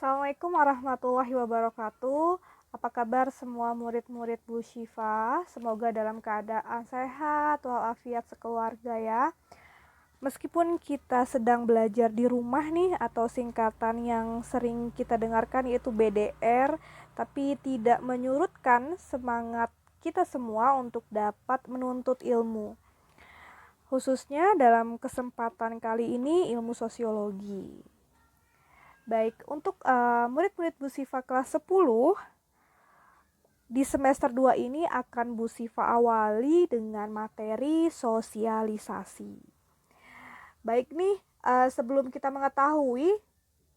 Assalamualaikum warahmatullahi wabarakatuh. Apa kabar semua murid-murid Bu Syifa? Semoga dalam keadaan sehat walafiat sekeluarga ya. Meskipun kita sedang belajar di rumah nih, atau singkatan yang sering kita dengarkan yaitu BDR, tapi tidak menyurutkan semangat kita semua untuk dapat menuntut ilmu. Khususnya dalam kesempatan kali ini ilmu sosiologi. Baik, untuk murid-murid Bu Syifa kelas 10 di semester 2 ini akan Bu Syifa awali dengan materi sosialisasi. Baik nih, sebelum kita mengetahui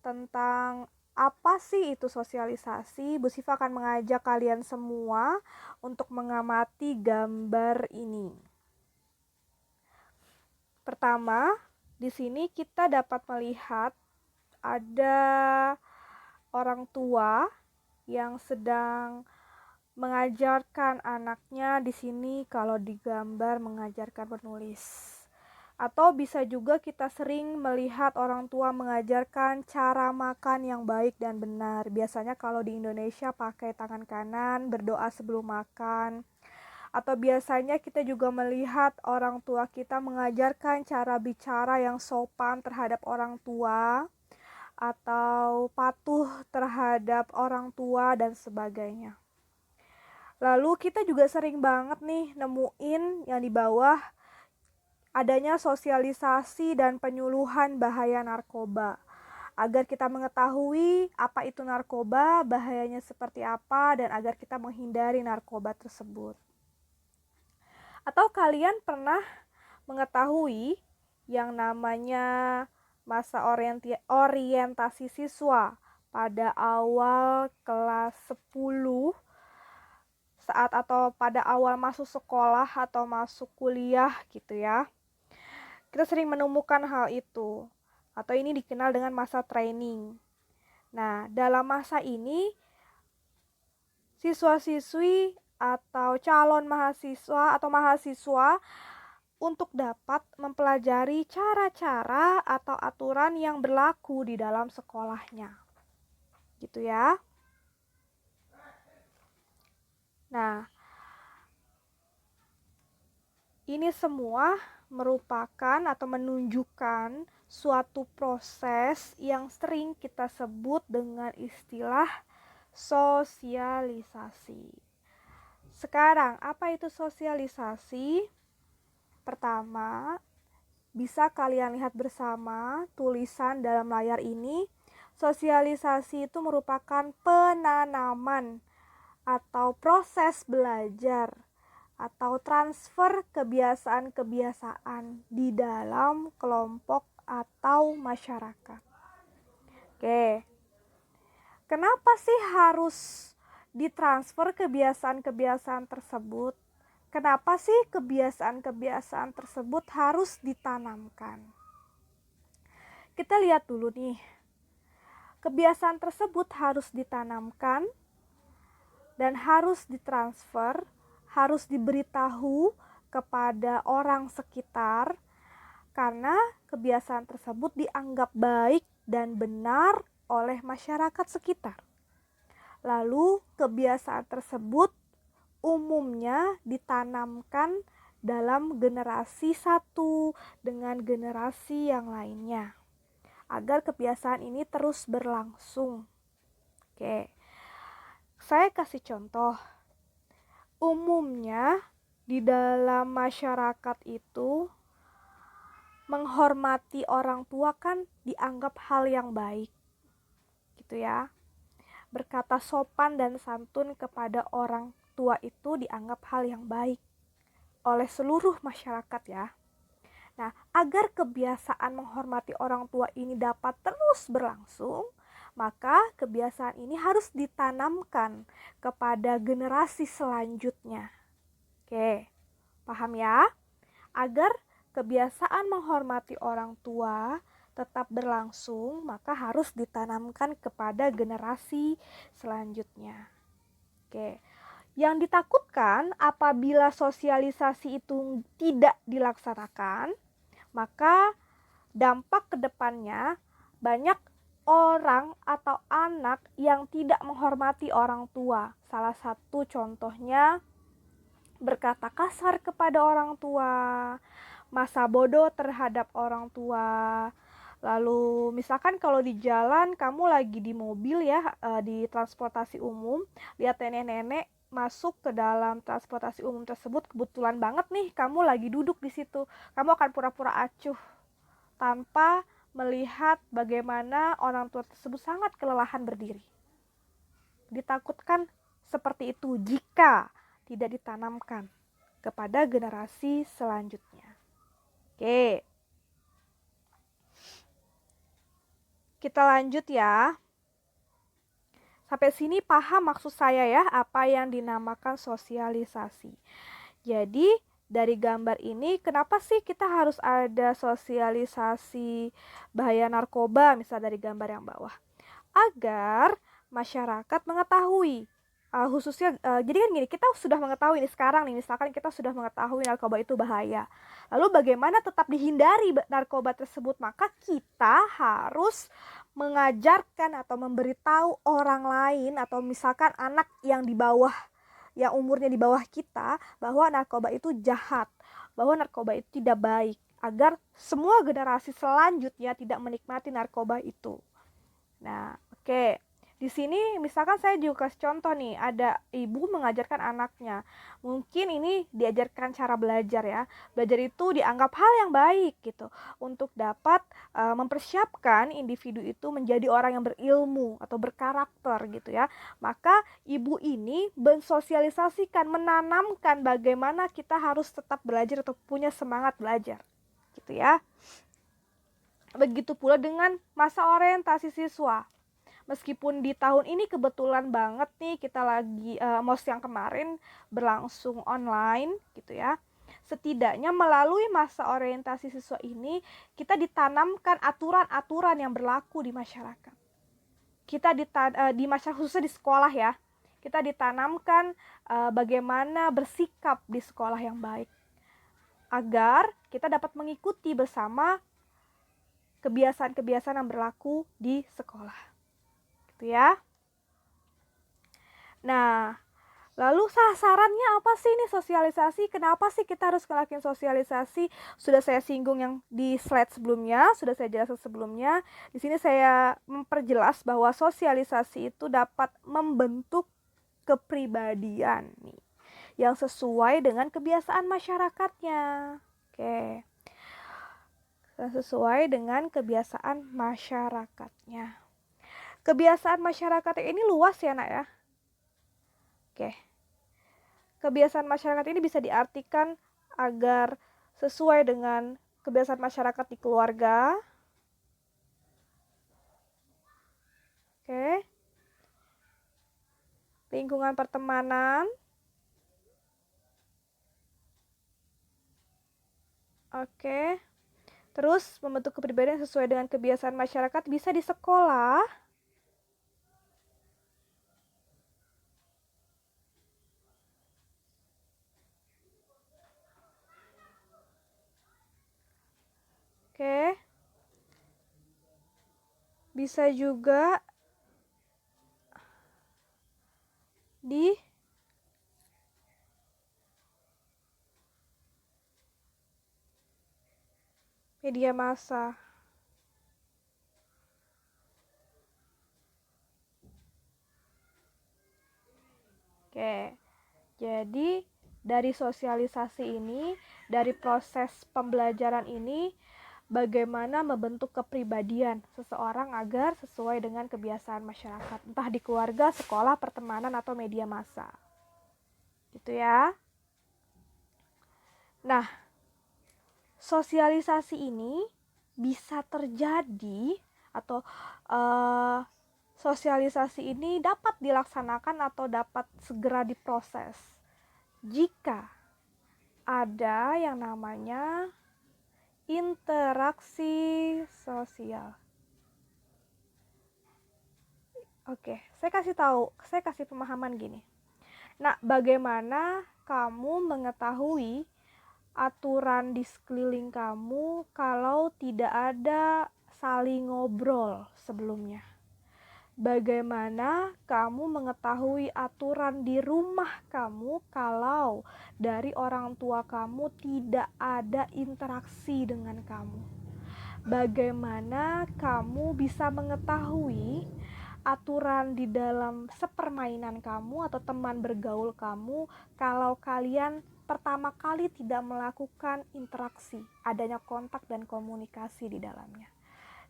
tentang apa sih itu sosialisasi, Bu Syifa akan mengajak kalian semua untuk mengamati gambar ini. Pertama, di sini kita dapat melihat ada orang tua yang sedang mengajarkan anaknya. Di sini kalau digambar mengajarkan menulis. Atau bisa juga kita sering melihat orang tua mengajarkan cara makan yang baik dan benar. Biasanya kalau di Indonesia pakai tangan kanan, berdoa sebelum makan. Atau biasanya kita juga melihat orang tua kita mengajarkan cara bicara yang sopan terhadap orang tua, atau patuh terhadap orang tua dan sebagainya. Lalu kita juga sering banget nih nemuin yang di bawah adanya sosialisasi dan penyuluhan bahaya narkoba. Agar kita mengetahui apa itu narkoba, bahayanya seperti apa, dan agar kita menghindari narkoba tersebut. Atau kalian pernah mengetahui yang namanya masa orientasi siswa pada awal kelas 10 saat atau pada awal masuk sekolah atau masuk kuliah gitu ya. Kita sering menemukan hal itu, atau ini dikenal dengan masa training. Nah, dalam masa ini siswa-siswi atau calon mahasiswa atau mahasiswa untuk dapat mempelajari cara-cara atau aturan yang berlaku di dalam sekolahnya. Gitu ya. Nah, ini semua merupakan atau menunjukkan suatu proses yang sering kita sebut dengan istilah sosialisasi. Sekarang, apa itu sosialisasi? Pertama, bisa kalian lihat bersama tulisan dalam layar ini. Sosialisasi itu merupakan penanaman atau proses belajar atau transfer kebiasaan-kebiasaan di dalam kelompok atau masyarakat. Oke. Kenapa sih harus ditransfer kebiasaan-kebiasaan tersebut? Kenapa sih kebiasaan-kebiasaan tersebut harus ditanamkan? Kita lihat dulu nih. Kebiasaan tersebut harus ditanamkan dan harus ditransfer, harus diberitahu kepada orang sekitar karena kebiasaan tersebut dianggap baik dan benar oleh masyarakat sekitar. Lalu kebiasaan tersebut umumnya ditanamkan dalam generasi satu dengan generasi yang lainnya agar kebiasaan ini terus berlangsung. Oke. Saya kasih contoh. Umumnya di dalam masyarakat itu menghormati orang tua kan dianggap hal yang baik. Gitu ya. Berkata sopan dan santun kepada orang tua itu dianggap hal yang baik oleh seluruh masyarakat ya. Nah, agar kebiasaan menghormati orang tua ini dapat terus berlangsung, maka kebiasaan ini harus ditanamkan kepada generasi selanjutnya. Oke, paham ya? Agar kebiasaan menghormati orang tua tetap berlangsung, maka harus ditanamkan kepada generasi selanjutnya. Oke. Yang ditakutkan apabila sosialisasi itu tidak dilaksanakan, maka dampak ke depannya banyak orang atau anak yang tidak menghormati orang tua. Salah satu contohnya berkata kasar kepada orang tua, masa bodoh terhadap orang tua. Lalu misalkan kalau di jalan kamu lagi di mobil ya, di transportasi umum, lihat nenek-nenek masuk ke dalam transportasi umum tersebut, kebetulan banget nih kamu lagi duduk di situ. Kamu akan pura-pura acuh tanpa melihat bagaimana orang tua tersebut sangat kelelahan berdiri. Ditakutkan seperti itu jika tidak ditanamkan kepada generasi selanjutnya. Oke. Kita lanjut ya. Sampai sini paham maksud saya ya, apa yang dinamakan sosialisasi. Jadi, dari gambar ini, kenapa sih kita harus ada sosialisasi bahaya narkoba, misal dari gambar yang bawah? Agar masyarakat mengetahui, khususnya, jadi kan gini, kita sudah mengetahui nih sekarang nih, misalkan kita sudah mengetahui narkoba itu bahaya. Lalu bagaimana tetap dihindari narkoba tersebut? Maka kita harus mengajarkan atau memberitahu orang lain, atau misalkan anak yang di bawah, yang umurnya di bawah kita, bahwa narkoba itu jahat, bahwa narkoba itu tidak baik, agar semua generasi selanjutnya tidak menikmati narkoba itu. Nah, oke. Di sini misalkan saya juga kasih contoh nih, ada ibu mengajarkan anaknya. Mungkin ini diajarkan cara belajar ya. Belajar itu dianggap hal yang baik gitu, untuk dapat mempersiapkan individu itu menjadi orang yang berilmu atau berkarakter gitu ya. Maka ibu ini mensosialisasikan, menanamkan bagaimana kita harus tetap belajar atau punya semangat belajar gitu ya. Begitu pula dengan masa orientasi siswa. Meskipun di tahun ini kebetulan banget nih kita lagi MOS yang kemarin berlangsung online gitu ya. Setidaknya melalui masa orientasi siswa ini kita ditanamkan aturan-aturan yang berlaku di masyarakat. Kita di masyarakat, khususnya di sekolah ya. Kita ditanamkan bagaimana bersikap di sekolah yang baik, agar kita dapat mengikuti bersama kebiasaan-kebiasaan yang berlaku di sekolah. Gitu ya. Nah, lalu sasarannya apa sih ini sosialisasi? Kenapa sih kita harus ngelakuin sosialisasi? Sudah saya singgung yang di slide sebelumnya, sudah saya jelaskan sebelumnya. Di sini saya memperjelas bahwa sosialisasi itu dapat membentuk kepribadian nih, yang sesuai dengan kebiasaan masyarakatnya. Oke. Sesuai dengan kebiasaan masyarakatnya. Kebiasaan masyarakat ini luas ya nak ya. Oke. Kebiasaan masyarakat ini bisa diartikan agar sesuai dengan kebiasaan masyarakat di keluarga. Oke. Lingkungan pertemanan. Oke. Terus membentuk kepribadian sesuai dengan kebiasaan masyarakat bisa di sekolah. Oke. Bisa juga di media massa. Oke. Jadi dari sosialisasi ini, dari proses pembelajaran ini, bagaimana membentuk kepribadian seseorang agar sesuai dengan kebiasaan masyarakat, entah di keluarga, sekolah, pertemanan, atau media massa. Gitu ya. Nah, sosialisasi ini bisa terjadi atau sosialisasi ini dapat dilaksanakan atau dapat segera diproses jika ada yang namanya interaksi sosial. Oke, saya kasih pemahaman gini. Nah, bagaimana kamu mengetahui aturan di sekeliling kamu kalau tidak ada saling ngobrol sebelumnya. Bagaimana kamu mengetahui aturan di rumah kamu kalau dari orang tua kamu tidak ada interaksi dengan kamu? Bagaimana kamu bisa mengetahui aturan di dalam sepermainan kamu atau teman bergaul kamu kalau kalian pertama kali tidak melakukan interaksi, adanya kontak dan komunikasi di dalamnya?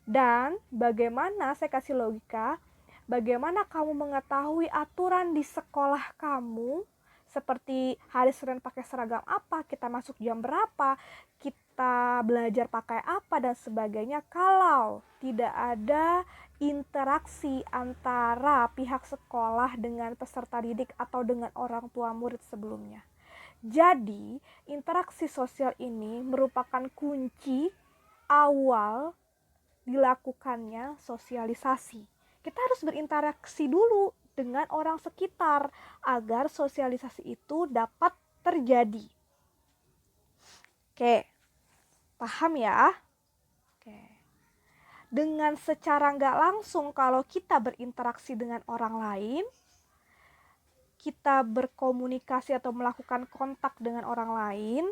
Dan bagaimana, saya kasih logika, bagaimana kamu mengetahui aturan di sekolah kamu, seperti hari Senin pakai seragam apa, kita masuk jam berapa, kita belajar pakai apa, dan sebagainya, kalau tidak ada interaksi antara pihak sekolah dengan peserta didik atau dengan orang tua murid sebelumnya. Jadi, interaksi sosial ini merupakan kunci awal dilakukannya sosialisasi. Kita harus berinteraksi dulu dengan orang sekitar agar sosialisasi itu dapat terjadi. Oke, paham ya? Oke. Dengan secara nggak langsung kalau kita berinteraksi dengan orang lain, kita berkomunikasi atau melakukan kontak dengan orang lain,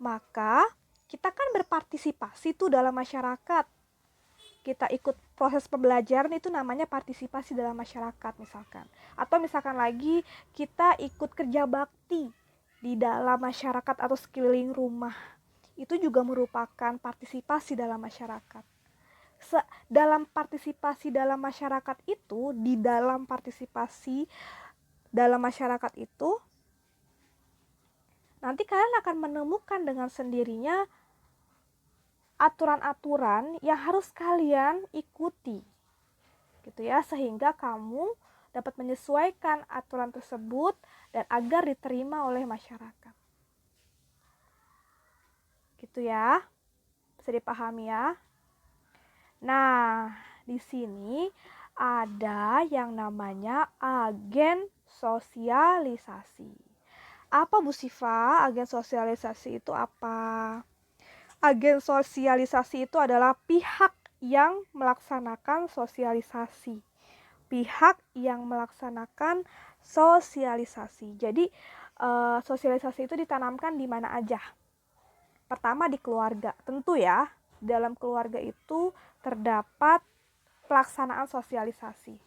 maka kita kan berpartisipasi tuh dalam masyarakat. Kita ikut proses pembelajaran itu namanya partisipasi dalam masyarakat misalkan. Atau misalkan lagi kita ikut kerja bakti di dalam masyarakat atau sekeliling rumah. Itu juga merupakan partisipasi dalam masyarakat. Dalam partisipasi dalam masyarakat itu, di dalam partisipasi dalam masyarakat itu, nanti kalian akan menemukan dengan sendirinya aturan-aturan yang harus kalian ikuti, gitu ya, sehingga kamu dapat menyesuaikan aturan tersebut dan agar diterima oleh masyarakat, gitu ya, bisa dipahami ya. Nah, di sini ada yang namanya agen sosialisasi. Apa Bu Siva? Agen sosialisasi itu apa? Agen sosialisasi itu adalah pihak yang melaksanakan sosialisasi. Pihak yang melaksanakan sosialisasi. Jadi sosialisasi itu ditanamkan di mana aja? Pertama di keluarga. Tentu ya, dalam keluarga itu terdapat pelaksanaan sosialisasi.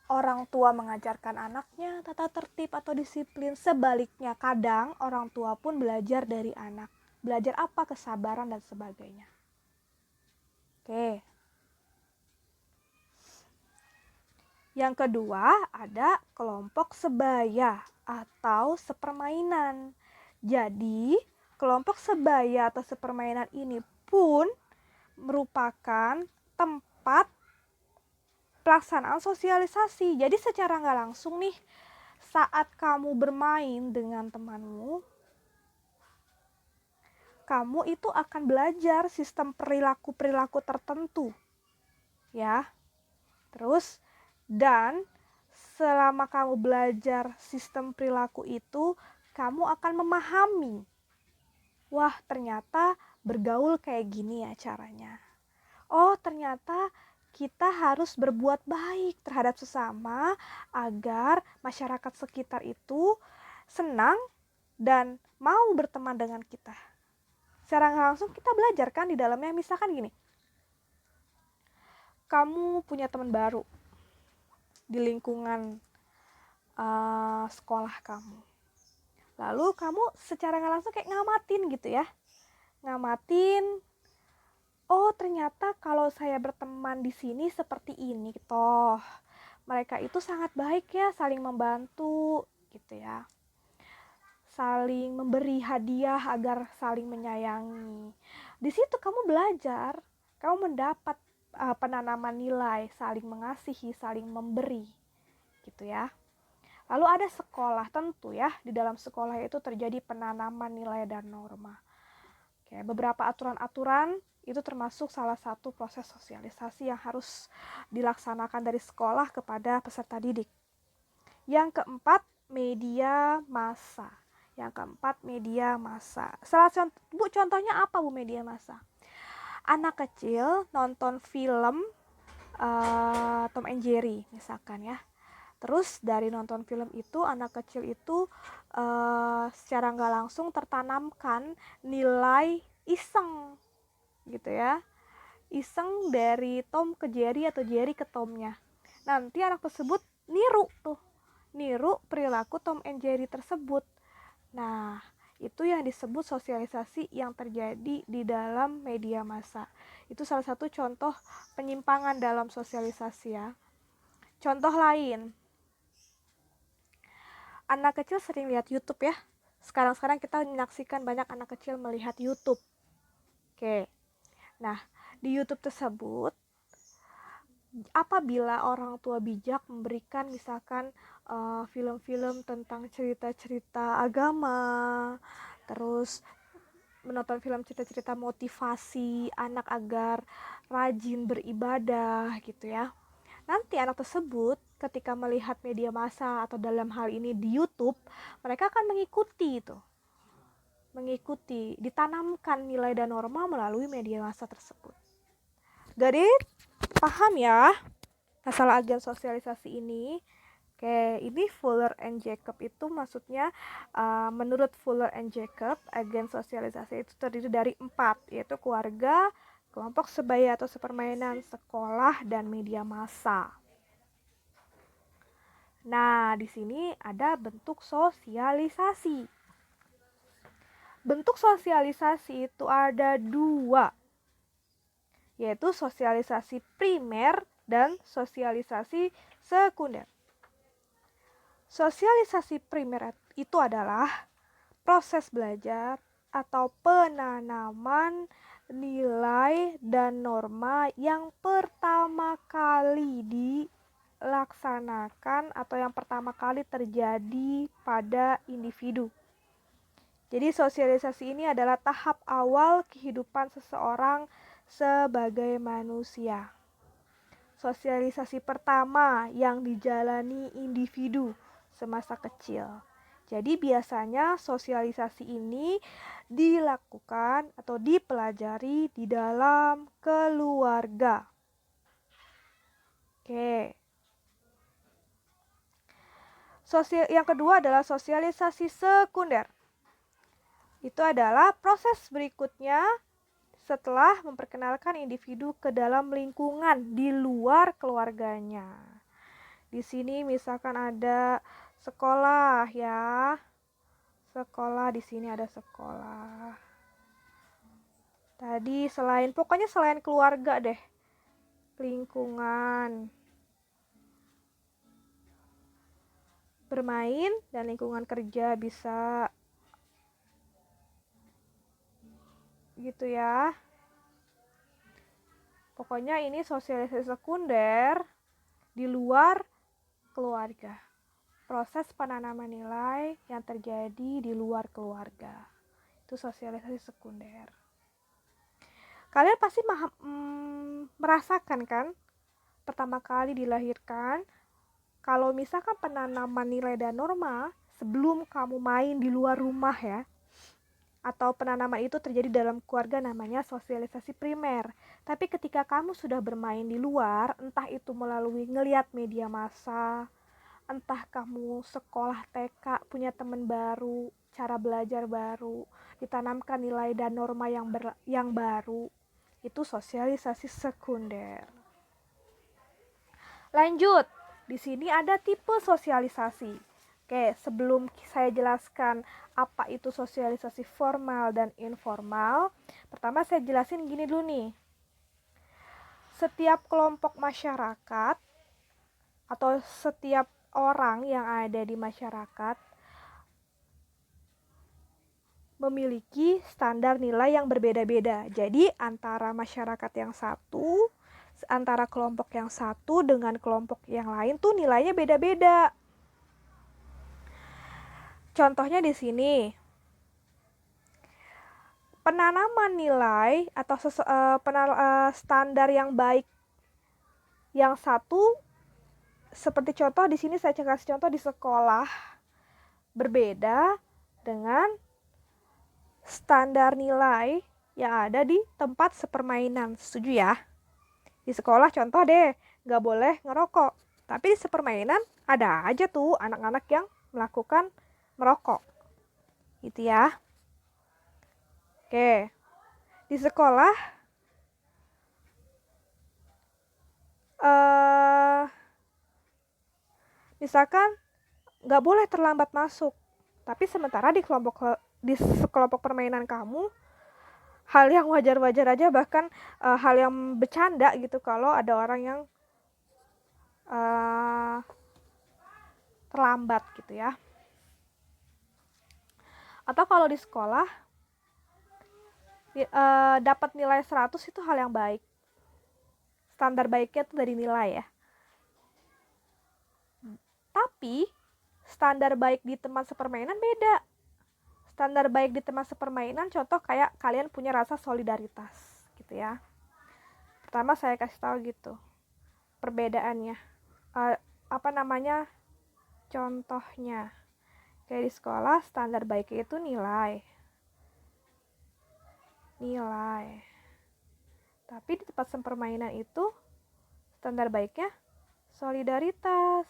Orang tua mengajarkan anaknya tata tertib atau disiplin. Sebaliknya, kadang orang tua pun belajar dari anak. Belajar apa? Kesabaran dan sebagainya. Oke. Yang kedua, ada kelompok sebaya atau sepermainan. Jadi, kelompok sebaya atau sepermainan ini pun merupakan tempat pelaksanaan sosialisasi. Jadi, secara nggak langsung nih, saat kamu bermain dengan temanmu, kamu itu akan belajar sistem perilaku-perilaku tertentu, ya. Terus, dan selama kamu belajar sistem perilaku itu, kamu akan memahami, wah ternyata bergaul kayak gini ya caranya. Oh ternyata kita harus berbuat baik terhadap sesama agar masyarakat sekitar itu senang dan mau berteman dengan kita. Secara langsung kita belajar kan di dalamnya. Misalkan gini, kamu punya teman baru di lingkungan sekolah kamu. Lalu kamu secara nggak langsung kayak ngamatin gitu ya. Ngamatin, oh ternyata kalau saya berteman di sini seperti ini toh. Mereka itu sangat baik ya, saling membantu gitu ya. Saling memberi hadiah agar saling menyayangi. Di situ kamu belajar, kamu mendapat penanaman nilai, saling mengasihi, saling memberi, gitu ya. Lalu ada sekolah, tentu ya, di dalam sekolah itu terjadi penanaman nilai dan norma. Oke, beberapa aturan-aturan itu termasuk salah satu proses sosialisasi yang harus dilaksanakan dari sekolah kepada peserta didik. Yang keempat, media massa. Salah contohnya apa Bu media massa? Anak kecil nonton film Tom and Jerry misalkan ya. Terus dari nonton film itu anak kecil itu secara nggak langsung tertanamkan nilai iseng gitu ya. Iseng dari Tom ke Jerry atau Jerry ke Tomnya. Nanti anak tersebut niru perilaku Tom and Jerry tersebut. Nah, itu yang disebut sosialisasi yang terjadi di dalam media massa. Itu salah satu contoh penyimpangan dalam sosialisasi ya. Contoh lain, anak kecil sering lihat YouTube ya. Sekarang kita menyaksikan banyak anak kecil melihat YouTube. Oke. Nah, di YouTube tersebut apabila orang tua bijak memberikan misalkan film-film tentang cerita-cerita agama, terus menonton film cerita-cerita motivasi anak agar rajin beribadah gitu ya. Nanti anak tersebut ketika melihat media massa atau dalam hal ini di YouTube, mereka akan mengikuti, ditanamkan nilai dan norma melalui media massa tersebut. Jadi paham ya masalah agen sosialisasi ini? Oke, ini Fuller and Jacob itu maksudnya menurut Fuller and Jacob, agen sosialisasi itu terdiri dari 4, yaitu keluarga, kelompok sebaya atau sepermainan, sekolah, dan media massa. Nah, di sini ada bentuk sosialisasi. Bentuk sosialisasi itu ada 2, yaitu sosialisasi primer dan sosialisasi sekunder. Sosialisasi primer itu adalah proses belajar atau penanaman nilai dan norma yang pertama kali dilaksanakan atau yang pertama kali terjadi pada individu. Jadi sosialisasi ini adalah tahap awal kehidupan seseorang sebagai manusia. Sosialisasi pertama yang dijalani individu semasa kecil. Jadi biasanya sosialisasi ini dilakukan atau dipelajari di dalam keluarga. Oke. Yang kedua adalah sosialisasi sekunder. Itu adalah proses berikutnya setelah memperkenalkan individu ke dalam lingkungan di luar keluarganya. Di sini misalkan ada sekolah ya. Sekolah, di sini ada sekolah. Tadi pokoknya selain keluarga deh. Lingkungan. Bermain dan lingkungan kerja bisa gitu ya. Pokoknya ini sosialisasi sekunder di luar keluarga. Proses penanaman nilai yang terjadi di luar keluarga. Itu sosialisasi sekunder. Kalian pasti merasakan kan? Pertama kali dilahirkan, kalau misalkan penanaman nilai dan norma sebelum kamu main di luar rumah ya, atau penanaman itu terjadi dalam keluarga namanya sosialisasi primer. Tapi ketika kamu sudah bermain di luar, entah itu melalui ngelihat media massa, entah kamu sekolah TK punya teman baru, cara belajar baru, ditanamkan nilai dan norma yang baru, itu sosialisasi sekunder. Lanjut, di sini ada tipe sosialisasi. Oke, sebelum saya jelaskan apa itu sosialisasi formal dan informal, pertama saya jelasin gini dulu nih. Setiap kelompok masyarakat atau setiap orang yang ada di masyarakat memiliki standar nilai yang berbeda-beda. Jadi antara masyarakat yang satu, antara kelompok yang satu dengan kelompok yang lain tuh nilainya beda-beda. Contohnya di sini, penanaman nilai atau standar yang baik yang satu, seperti contoh di sini saya kasih contoh di sekolah, berbeda dengan standar nilai yang ada di tempat sepermainan. Setuju ya? Di sekolah contoh deh, nggak boleh ngerokok. Tapi di sepermainan ada aja tuh anak-anak yang melakukan merokok. Gitu ya. Oke. Di sekolah misalkan nggak boleh terlambat masuk. Tapi sementara di sekelompok permainan kamu, hal yang wajar-wajar aja, bahkan hal yang bercanda gitu kalau ada orang yang terlambat gitu ya. Atau kalau di sekolah dapat nilai 100 itu hal yang baik. Standar baiknya itu dari nilai ya. Tapi standar baik di teman sepermainan beda. Standar baik di teman sepermainan contoh kayak kalian punya rasa solidaritas gitu ya. Pertama saya kasih tahu gitu perbedaannya. Contohnya kayak di sekolah standar baiknya itu nilai. Tapi di tempat sepermainan itu standar baiknya solidaritas.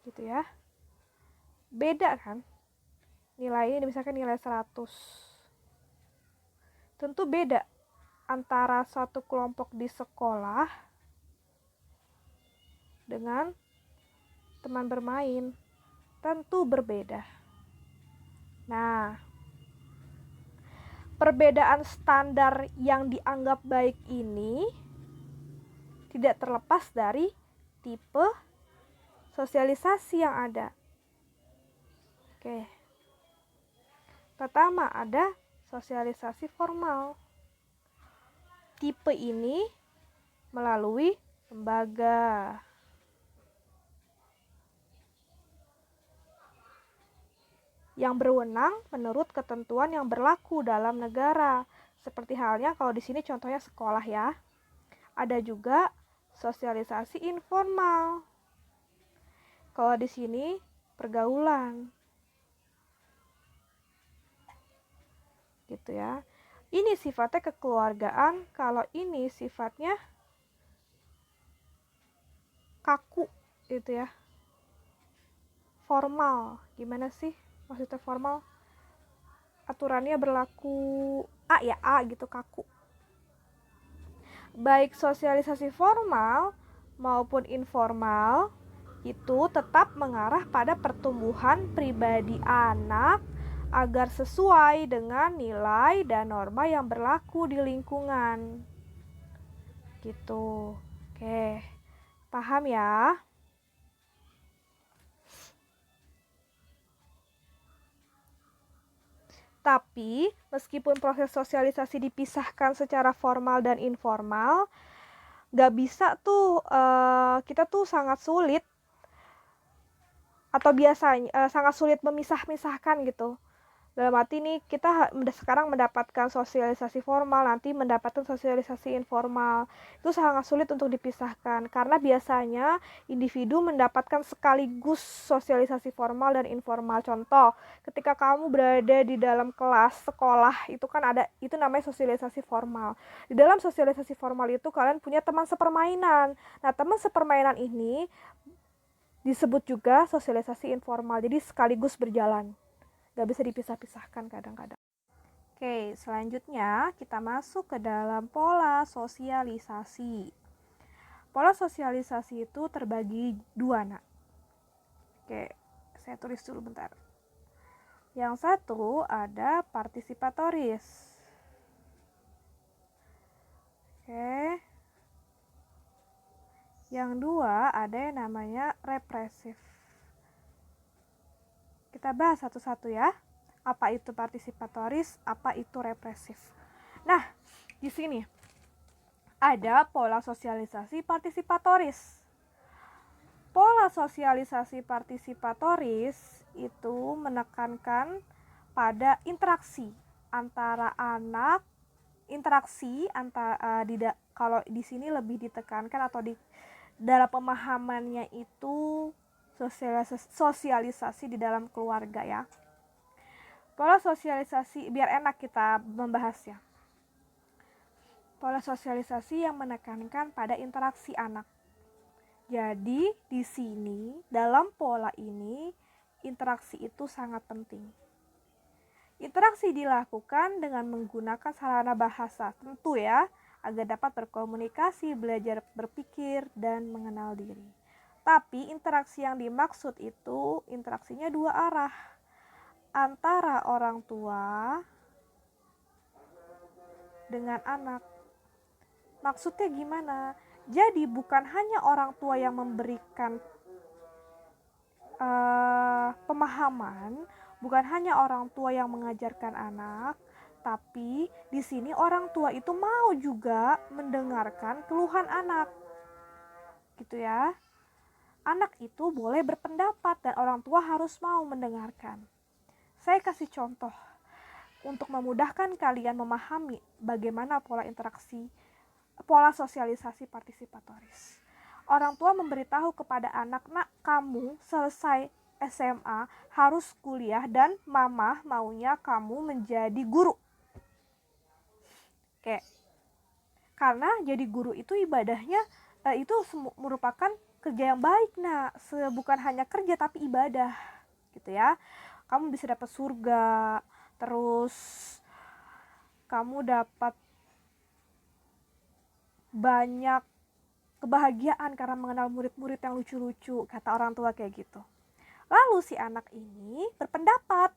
Gitu ya. Beda kan? Nilainya misalkan nilai 100. Tentu beda antara satu kelompok di sekolah dengan teman bermain. Tentu berbeda. Nah, perbedaan standar yang dianggap baik ini tidak terlepas dari tipe sosialisasi yang ada. Oke. Pertama ada sosialisasi formal. Tipe ini melalui lembaga. Yang berwenang menurut ketentuan yang berlaku dalam negara. Seperti halnya kalau di sini contohnya sekolah ya. Ada juga sosialisasi informal. Kalau di sini pergaulan. Gitu ya. Ini sifatnya kekeluargaan, kalau ini sifatnya kaku gitu ya. Formal. Gimana sih maksudnya formal? Aturannya berlaku A gitu, kaku. Baik sosialisasi formal maupun informal itu tetap mengarah pada pertumbuhan pribadi anak agar sesuai dengan nilai dan norma yang berlaku di lingkungan. Gitu. Oke. Paham ya? Tapi, meskipun proses sosialisasi dipisahkan secara formal dan informal, gak bisa tuh kita tuh sangat sulit atau biasanya sangat sulit memisah-misahkan gitu. Dalam arti nih kita sekarang mendapatkan sosialisasi formal, nanti mendapatkan sosialisasi informal. Itu sangat sulit untuk dipisahkan karena biasanya individu mendapatkan sekaligus sosialisasi formal dan informal. Contoh, ketika kamu berada di dalam kelas sekolah, itu kan ada, itu namanya sosialisasi formal. Di dalam sosialisasi formal itu kalian punya teman sepermainan. Nah, teman sepermainan ini disebut juga sosialisasi informal. Jadi sekaligus berjalan. Gak bisa dipisah-pisahkan kadang-kadang. Oke, selanjutnya kita masuk ke dalam pola sosialisasi. Pola sosialisasi itu terbagi dua, nak. Oke, saya tulis dulu bentar. Yang satu ada partisipatoris. Oke. Yang dua ada yang namanya represif. Kita bahas satu-satu ya. Apa itu partisipatoris, apa itu represif. Nah, di sini ada pola sosialisasi partisipatoris. Pola sosialisasi partisipatoris itu menekankan pada interaksi antara anak, kalau di sini lebih ditekankan atau di dalam pemahamannya itu sosialisasi di dalam keluarga ya. Pola sosialisasi, biar enak kita membahasnya. Pola sosialisasi yang menekankan pada interaksi anak. Jadi di sini dalam pola ini interaksi itu sangat penting. Interaksi dilakukan dengan menggunakan sarana bahasa, tentu ya, agar dapat berkomunikasi, belajar berpikir, dan mengenal diri. Tapi interaksi yang dimaksud itu interaksinya dua arah, antara orang tua dengan anak. Maksudnya gimana? Jadi bukan hanya orang tua yang memberikan pemahaman, bukan hanya orang tua yang mengajarkan anak, tapi di sini orang tua itu mau juga mendengarkan keluhan anak. Gitu ya. Anak itu boleh berpendapat dan orang tua harus mau mendengarkan. Saya kasih contoh untuk memudahkan kalian memahami bagaimana pola interaksi, pola sosialisasi partisipatoris. Orang tua memberitahu kepada anak, nak, kamu selesai SMA harus kuliah dan mama maunya kamu menjadi guru. Oke. Karena jadi guru itu ibadahnya itu merupakan kerja yang baik, nak. Bukan hanya kerja tapi ibadah. Gitu ya. Kamu bisa dapat surga, terus kamu dapat banyak kebahagiaan karena mengenal murid-murid yang lucu-lucu, kata orang tua kayak gitu. Lalu si anak ini berpendapat,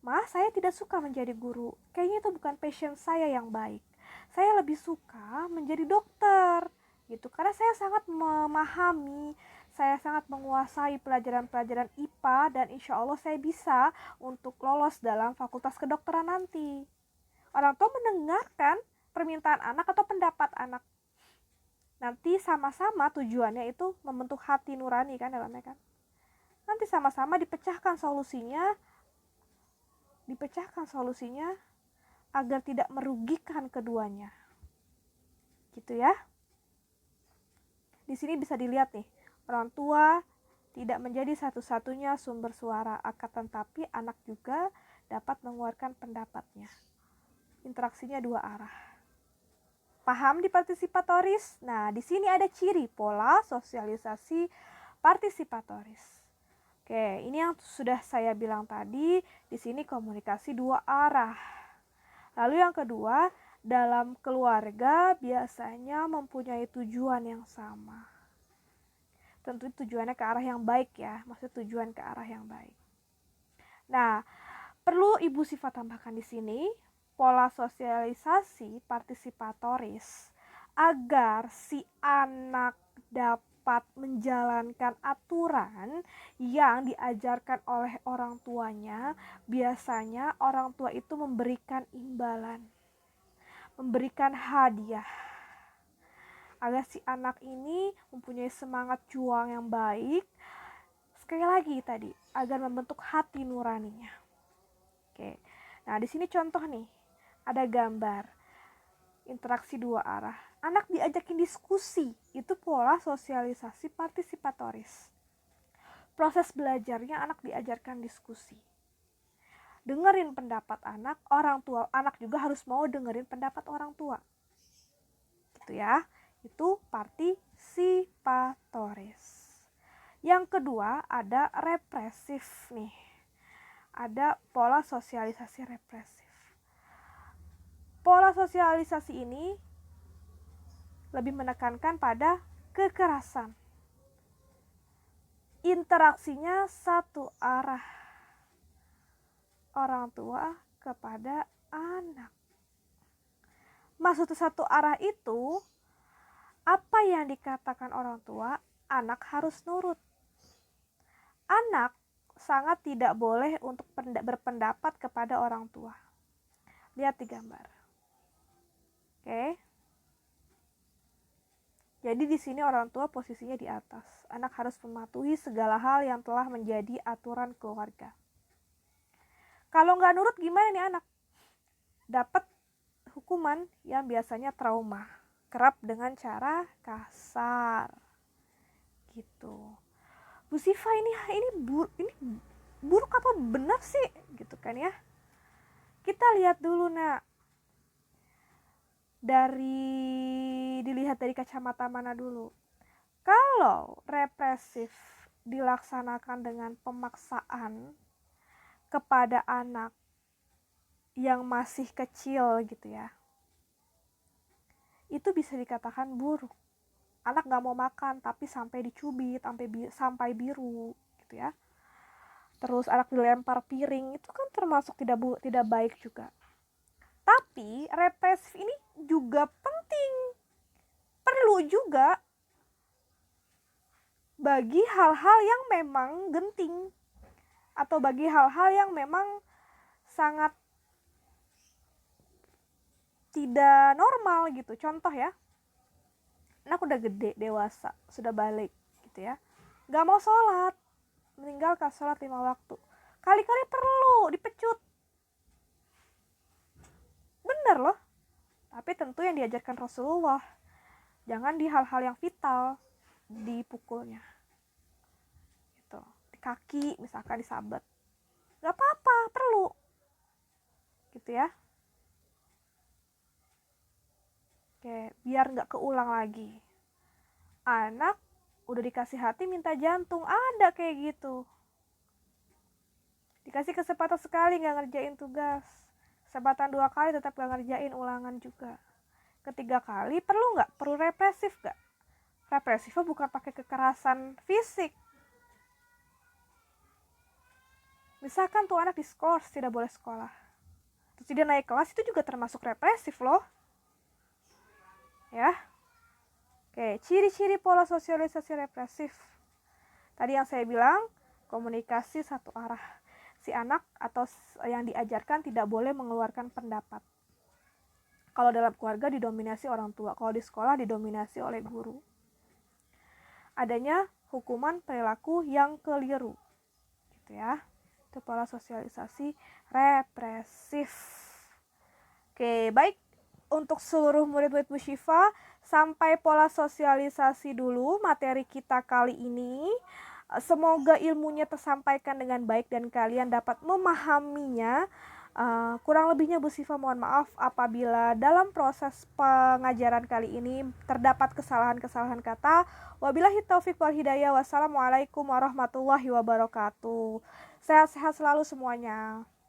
"Mah, saya tidak suka menjadi guru. Kayaknya itu bukan passion saya yang baik. Saya lebih suka menjadi dokter." Gitu. Karena saya sangat memahami, saya sangat menguasai pelajaran-pelajaran IPA dan insya Allah saya bisa untuk lolos dalam fakultas kedokteran nanti. Orang tua mendengarkan permintaan anak atau pendapat anak. Nanti sama-sama tujuannya itu membentuk hati nurani kan dalamnya kan. Nanti sama-sama dipecahkan solusinya agar tidak merugikan keduanya. Gitu ya. Di sini bisa dilihat nih, orang tua tidak menjadi satu-satunya sumber suara, akan tetapi anak juga dapat mengeluarkan pendapatnya. Interaksinya dua arah. Paham di partisipatoris? Nah, di sini ada ciri pola sosialisasi partisipatoris. Oke, ini yang sudah saya bilang tadi, di sini komunikasi dua arah. Lalu yang kedua, dalam keluarga biasanya mempunyai tujuan yang sama. Tentu tujuannya ke arah yang baik ya, maksud tujuan ke arah yang baik. Nah, perlu Ibu Siva tambahkan di sini, pola sosialisasi partisipatoris agar si anak dapat menjalankan aturan yang diajarkan oleh orang tuanya. Biasanya orang tua itu memberikan imbalan, memberikan hadiah agar si anak ini mempunyai semangat juang yang baik. Sekali lagi tadi, agar membentuk hati nuraninya. Oke. Nah, di sini contoh nih, ada gambar interaksi dua arah. Anak diajakin diskusi, itu pola sosialisasi partisipatoris. Proses belajarnya anak diajarkan diskusi. Dengerin pendapat anak, orang tua anak juga harus mau dengerin pendapat orang tua. Gitu ya. Itu partisipatoris. Yang kedua ada represif nih. Ada pola sosialisasi represif. Pola sosialisasi ini lebih menekankan pada kekerasan. Interaksinya satu arah, orang tua kepada anak. Maksud satu arah itu, apa yang dikatakan orang tua, anak harus nurut. Anak sangat tidak boleh untuk berpendapat kepada orang tua. Lihat di gambar. Oke. Jadi di sini orang tua posisinya di atas. Anak harus mematuhi segala hal yang telah menjadi aturan keluarga. Kalau nggak nurut gimana nih anak? Dapat hukuman yang biasanya trauma. Kerap dengan cara kasar. Gitu. Bu Siva ini buruk apa benar sih? Gitu kan ya. Kita lihat dulu nak, dilihat dari kacamata mana dulu. Kalau represif dilaksanakan dengan pemaksaan kepada anak yang masih kecil gitu ya, itu bisa dikatakan buruk. Anak gak mau makan tapi sampai dicubit, sampai biru gitu ya. Terus anak dilempar piring, itu kan termasuk tidak baik juga. Tapi represif ini juga penting, perlu juga bagi hal-hal yang memang genting atau bagi hal-hal yang memang sangat tidak normal gitu. Contoh ya, anak udah gede, dewasa, sudah balik gitu ya, gak mau sholat, meninggalkan sholat 5 waktu, kali-kali perlu dipecut, bener loh. Tapi tentu yang diajarkan Rasulullah, jangan di hal-hal yang vital dipukulnya gitu. Di kaki misalkan disabet, gak apa-apa, perlu gitu ya. Oke, biar gak keulang lagi. Anak udah dikasih hati minta jantung, ada kayak gitu. Dikasih kesempatan sekali gak ngerjain tugas, kesempatan 2 kali tetap gak ngerjain ulangan juga, ketiga kali perlu gak? Perlu represif gak? Represifnya bukan pakai kekerasan fisik. Misalkan tuh anak diskors, tidak boleh sekolah, terus dia naik kelas, itu juga termasuk represif loh ya. Oke, ciri-ciri pola sosialisasi represif. Tadi yang saya bilang, komunikasi satu arah. Si anak atau yang diajarkan tidak boleh mengeluarkan pendapat. Kalau dalam keluarga didominasi orang tua, kalau di sekolah didominasi oleh guru. Adanya hukuman perilaku yang keliru, gitu ya. Itu pola sosialisasi represif. Oke, baik. Untuk seluruh murid-murid Bu Syifa, sampai pola sosialisasi dulu materi kita kali ini. Semoga ilmunya tersampaikan dengan baik dan kalian dapat memahaminya. Kurang lebihnya Bu Syifa mohon maaf apabila dalam proses pengajaran kali ini terdapat kesalahan-kesalahan kata. Wabillahi taufik wal hidayah. Wassalamualaikum warahmatullahi wabarakatuh. Sehat-sehat selalu semuanya.